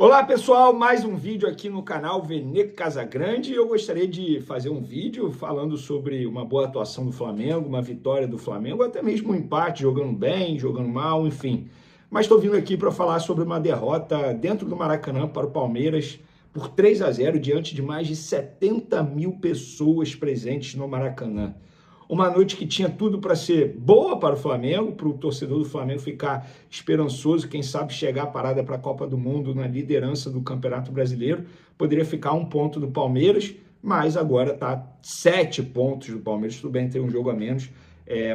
Olá pessoal, mais um vídeo aqui no canal Veneco Casagrande. Eu gostaria de fazer um vídeo falando sobre uma boa atuação do Flamengo, uma vitória do Flamengo, até mesmo um empate, jogando bem, jogando mal, enfim. Mas estou vindo aqui para falar sobre uma derrota dentro do Maracanã para o Palmeiras por 3-0 diante de mais de 70 mil pessoas presentes no Maracanã. Uma noite que tinha tudo para ser boa para o Flamengo, para o torcedor do Flamengo ficar esperançoso, quem sabe chegar parada para a Copa do Mundo na liderança do Campeonato Brasileiro. Poderia ficar 1 ponto do Palmeiras, mas agora está 7 pontos do Palmeiras. Tudo bem, tem um jogo a menos,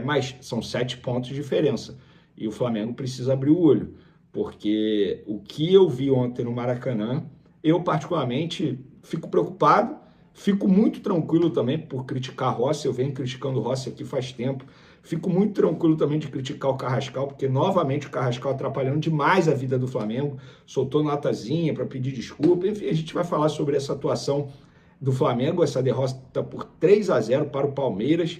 mas são 7 pontos de diferença. E o Flamengo precisa abrir o olho, porque o que eu vi ontem no Maracanã, eu particularmente fico preocupado. Fico muito tranquilo também por criticar Rossi, eu venho criticando Rossi aqui faz tempo. Fico muito tranquilo também de criticar o Carrascal, porque novamente o Carrascal atrapalhando demais a vida do Flamengo, soltou notazinha para pedir desculpa. Enfim, a gente vai falar sobre essa atuação do Flamengo, essa derrota por 3-0 para o Palmeiras.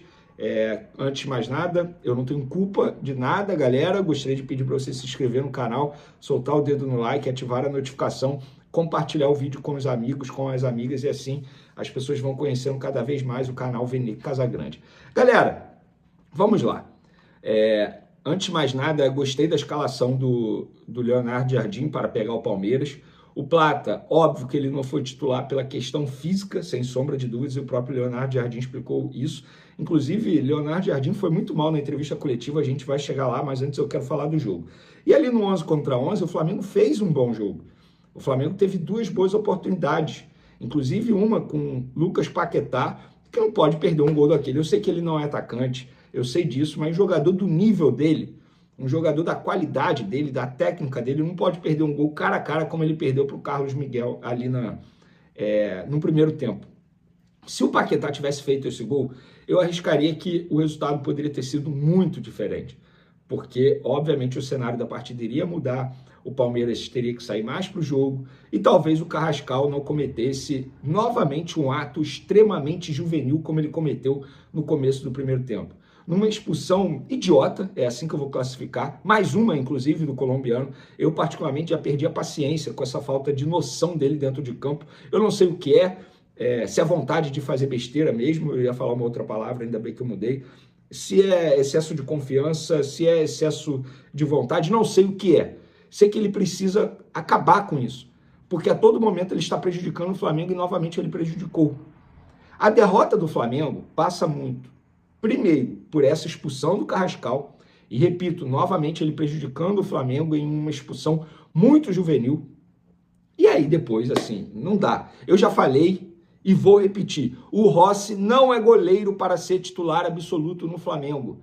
Antes de mais nada, eu não tenho culpa de nada, galera. Gostaria de pedir para você se inscrever no canal, soltar o dedo no like, ativar a notificação, compartilhar o vídeo com os amigos, com as amigas, e assim as pessoas vão conhecendo cada vez mais o canal Veneco Casagrande. Galera, vamos lá. Antes de mais nada, gostei da escalação do Leonardo Jardim para pegar o Palmeiras. O Plata, óbvio que ele não foi titular pela questão física, sem sombra de dúvidas, e o próprio Leonardo Jardim explicou isso. Inclusive, Leonardo Jardim foi muito mal na entrevista coletiva, a gente vai chegar lá, mas antes eu quero falar do jogo. E ali no 11 contra 11, o Flamengo fez um bom jogo. O Flamengo teve 2 boas oportunidades, inclusive uma com Lucas Paquetá, que não pode perder um gol daquele. Eu sei que ele não é atacante, eu sei disso, mas jogador do nível dele, um jogador da qualidade dele, da técnica dele, não pode perder um gol cara a cara como ele perdeu para o Carlos Miguel ali no primeiro tempo. Se o Paquetá tivesse feito esse gol, eu arriscaria que o resultado poderia ter sido muito diferente, porque, obviamente, o cenário da partida iria mudar, o Palmeiras teria que sair mais para o jogo e talvez o Carrascal não cometesse novamente um ato extremamente juvenil como ele cometeu no começo do primeiro tempo. Numa expulsão idiota, é assim que eu vou classificar, mais uma, inclusive, do colombiano. Eu, particularmente, já perdi a paciência com essa falta de noção dele dentro de campo. Eu não sei o que se é vontade de fazer besteira mesmo, eu ia falar uma outra palavra, ainda bem que eu mudei. Se é excesso de confiança, se é excesso de vontade, não sei o que é. Sei que ele precisa acabar com isso, porque a todo momento ele está prejudicando o Flamengo e novamente ele prejudicou. A derrota do Flamengo passa muito, primeiro, por essa expulsão do Carrascal, e repito, novamente ele prejudicando o Flamengo em uma expulsão muito juvenil. E aí depois, assim, não dá. Eu já falei e vou repetir, o Rossi não é goleiro para ser titular absoluto no Flamengo.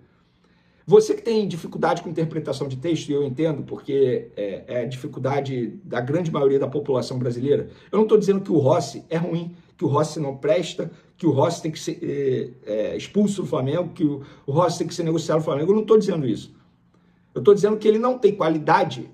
Você que tem dificuldade com interpretação de texto, e eu entendo, porque é a dificuldade da grande maioria da população brasileira, eu não estou dizendo que o Rossi é ruim, que o Rossi não presta, que o Rossi tem que ser expulso do Flamengo, que o Rossi tem que ser negociado no Flamengo, eu não estou dizendo isso. Eu estou dizendo que ele não tem qualidade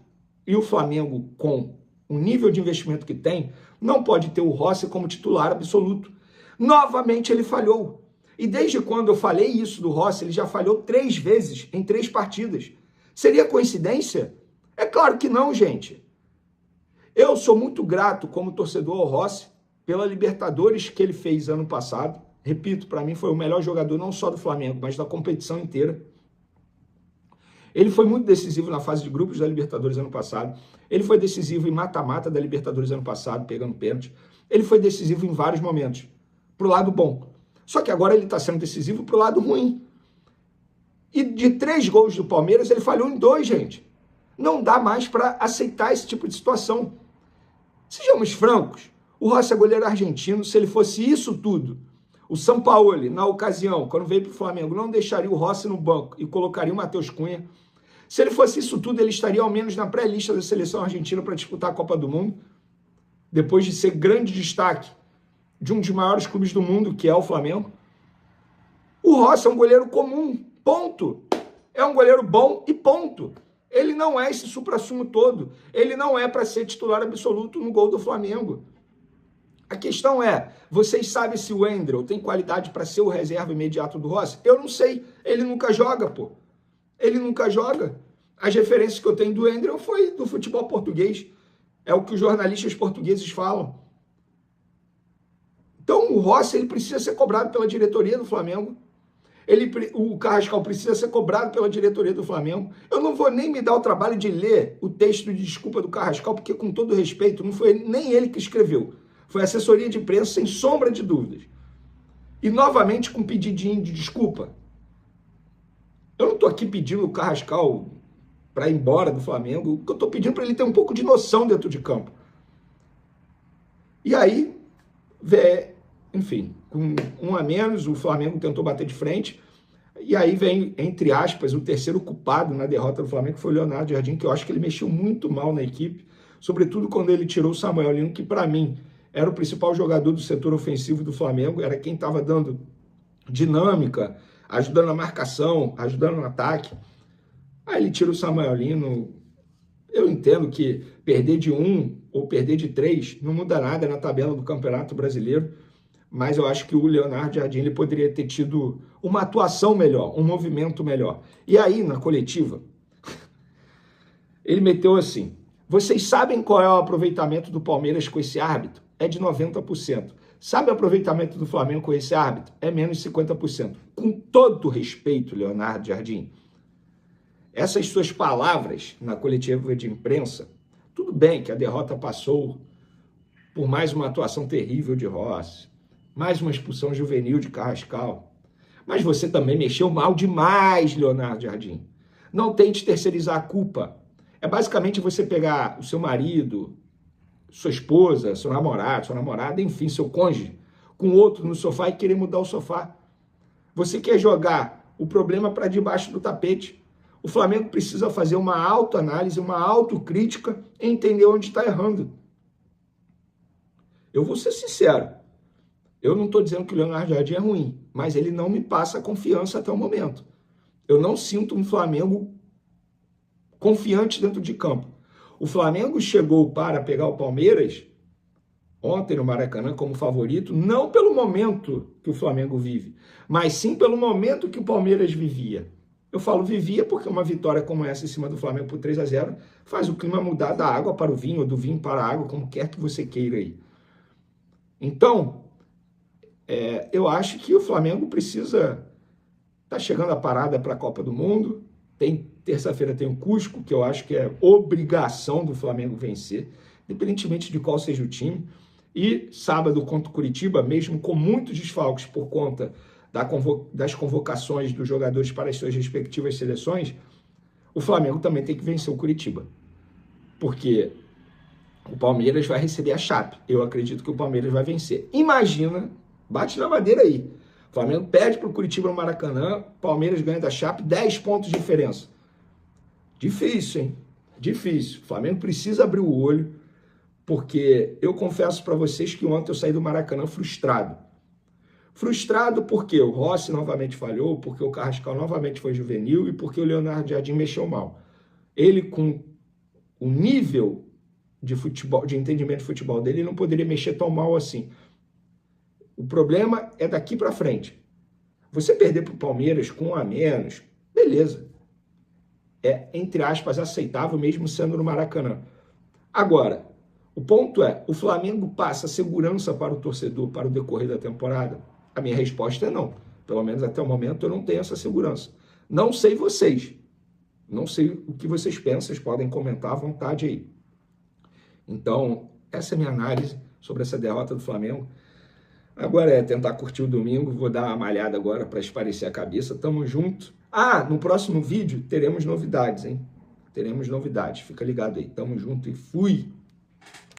e o Flamengo, com o nível de investimento que tem, não pode ter o Rossi como titular absoluto. Novamente ele falhou. E desde quando eu falei isso do Rossi, ele já falhou 3 vezes em 3 partidas. Seria coincidência? É claro que não, gente. Eu sou muito grato como torcedor ao Rossi pela Libertadores que ele fez ano passado. Repito, para mim foi o melhor jogador não só do Flamengo, mas da competição inteira. Ele foi muito decisivo na fase de grupos da Libertadores ano passado. Ele foi decisivo em mata-mata da Libertadores ano passado, pegando pênalti. Ele foi decisivo em vários momentos, pro lado bom. Só que agora ele está sendo decisivo pro lado ruim. E de 3 gols do Palmeiras, ele falhou em 2, gente. Não dá mais para aceitar esse tipo de situação. Sejamos francos, o Rossi é goleiro argentino. Se ele fosse isso tudo, o Sampaoli, na ocasião, quando veio para o Flamengo, não deixaria o Rossi no banco e colocaria o Matheus Cunha. Se ele fosse isso tudo, ele estaria ao menos na pré-lista da seleção argentina para disputar a Copa do Mundo, depois de ser grande destaque de um dos maiores clubes do mundo, que é o Flamengo. O Rossi é um goleiro comum, ponto. É um goleiro bom e ponto. Ele não é esse supra-sumo todo. Ele não é para ser titular absoluto no gol do Flamengo. A questão é, vocês sabem se o Wendel tem qualidade para ser o reserva imediato do Rossi? Eu não sei. Ele nunca joga, pô. Ele nunca joga. As referências que eu tenho do Wendel foi do futebol português. É o que os jornalistas portugueses falam. Então o Rossi ele precisa ser cobrado pela diretoria do Flamengo. O Carrascal precisa ser cobrado pela diretoria do Flamengo. Eu não vou nem me dar o trabalho de ler o texto de desculpa do Carrascal, porque, com todo respeito, não foi nem ele que escreveu. Foi a assessoria de imprensa, sem sombra de dúvidas. E, novamente, com pedidinho de desculpa. Eu não estou aqui pedindo o Carrascal para ir embora do Flamengo. O que eu estou pedindo para ele ter um pouco de noção dentro de campo. E aí, enfim, com 1 a menos, o Flamengo tentou bater de frente. E aí vem, entre aspas, o terceiro culpado na derrota do Flamengo, que foi o Leonardo Jardim, que eu acho que ele mexeu muito mal na equipe, sobretudo quando ele tirou o Samuel Lino, que para mim era o principal jogador do setor ofensivo do Flamengo, era quem estava dando dinâmica, ajudando na marcação, ajudando no ataque. Aí ele tira o Samuel Lino. Eu entendo que perder de 1 ou perder de 3 não muda nada na tabela do Campeonato Brasileiro, mas eu acho que o Leonardo Jardim ele poderia ter tido uma atuação melhor, um movimento melhor. E aí, na coletiva, ele meteu assim: vocês sabem qual é o aproveitamento do Palmeiras com esse árbitro? É de 90%. Sabe o aproveitamento do Flamengo com esse árbitro? É menos 50%. Com todo respeito, Leonardo Jardim, essas suas palavras na coletiva de imprensa, tudo bem que a derrota passou por mais uma atuação terrível de Rossi, mais uma expulsão juvenil de Carrascal, mas você também mexeu mal demais, Leonardo Jardim. Não tente terceirizar a culpa. É basicamente você pegar o seu marido, sua esposa, seu namorado, sua namorada, enfim, seu cônjuge, com outro no sofá e querer mudar o sofá. Você quer jogar o problema para debaixo do tapete. O Flamengo precisa fazer uma autoanálise, uma autocrítica e entender onde está errando. Eu vou ser sincero. Eu não estou dizendo que o Leonardo Jardim é ruim, mas ele não me passa confiança até o momento. Eu não sinto um Flamengo confiante dentro de campo. O Flamengo chegou para pegar o Palmeiras ontem no Maracanã como favorito, não pelo momento que o Flamengo vive, mas sim pelo momento que o Palmeiras vivia. Eu falo vivia porque uma vitória como essa em cima do Flamengo por 3 a 0 faz o clima mudar da água para o vinho, ou do vinho para a água, como quer que você queira aí. Então, eu acho que o Flamengo precisa... Está chegando a parada para a Copa do Mundo. Terça-feira tem o Cusco, que eu acho que é obrigação do Flamengo vencer, independentemente de qual seja o time. E sábado contra o Curitiba, mesmo com muitos desfalques por conta das convocações dos jogadores para as suas respectivas seleções, o Flamengo também tem que vencer o Curitiba. Porque o Palmeiras vai receber a Chape. Eu acredito que o Palmeiras vai vencer. Imagina, bate na madeira aí. O Flamengo perde para o Curitiba no Maracanã, Palmeiras ganha da Chape, 10 pontos de diferença. Difícil, hein? Difícil. O Flamengo precisa abrir o olho, porque eu confesso para vocês que ontem eu saí do Maracanã frustrado. Frustrado porque o Rossi novamente falhou, porque o Carrascal novamente foi juvenil e porque o Leonardo Jardim mexeu mal. Ele, com o nível de futebol, de entendimento de futebol dele, não poderia mexer tão mal assim. O problema é daqui para frente. Você perder para o Palmeiras com 1 a menos, beleza. É, entre aspas, aceitável mesmo sendo no Maracanã. Agora, o ponto é, o Flamengo passa segurança para o torcedor para o decorrer da temporada? A minha resposta é não. Pelo menos até o momento eu não tenho essa segurança. Não sei vocês. Não sei o que vocês pensam, vocês podem comentar à vontade aí. Então, essa é a minha análise sobre essa derrota do Flamengo. Agora é tentar curtir o domingo, vou dar uma malhada agora para espairecer a cabeça, tamo junto. Ah, no próximo vídeo teremos novidades, hein? Teremos novidades, fica ligado aí, tamo junto e fui!